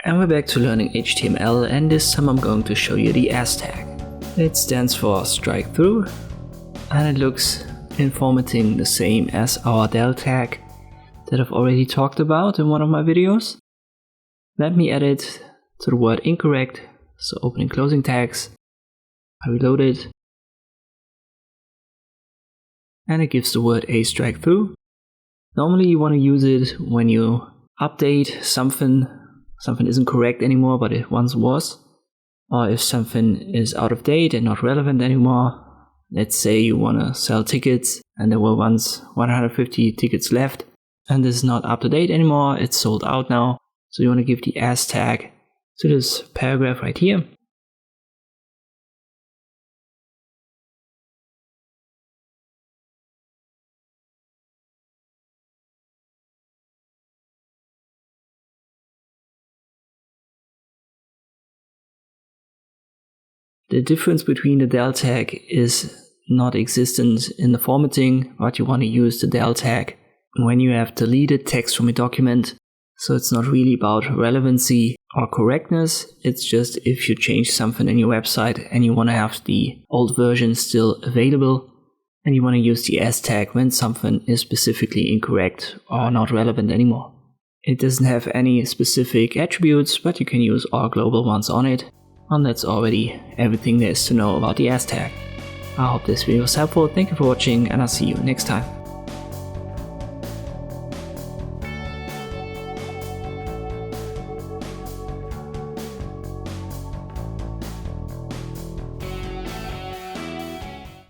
And we're back to learning HTML, and this time I'm going to show you the S tag. It stands for Strikethrough, and it looks in formatting the same as our del tag that I've already talked about in one of my videos. Let me add it to the word incorrect, so opening closing tags, I reload it, and it gives the word a strikethrough. Normally you want to use it when you update something isn't correct anymore but it once was, or if something is out of date and not relevant anymore. Let's say you want to sell tickets and there were once 150 tickets left and this is not up to date anymore, it's sold out now, so you want to give the as tag to this paragraph right here. The difference between the del tag is not existent in the formatting, but you want to use the del tag when you have deleted text from a document. So it's not really about relevancy or correctness, it's just if you change something in your website and you want to have the old version still available, and you want to use the S tag when something is specifically incorrect or not relevant anymore. It doesn't have any specific attributes, but you can use all global ones on it. And that's already everything there is to know about the S tag. I hope this video was helpful, thank you for watching, and I'll see you next time.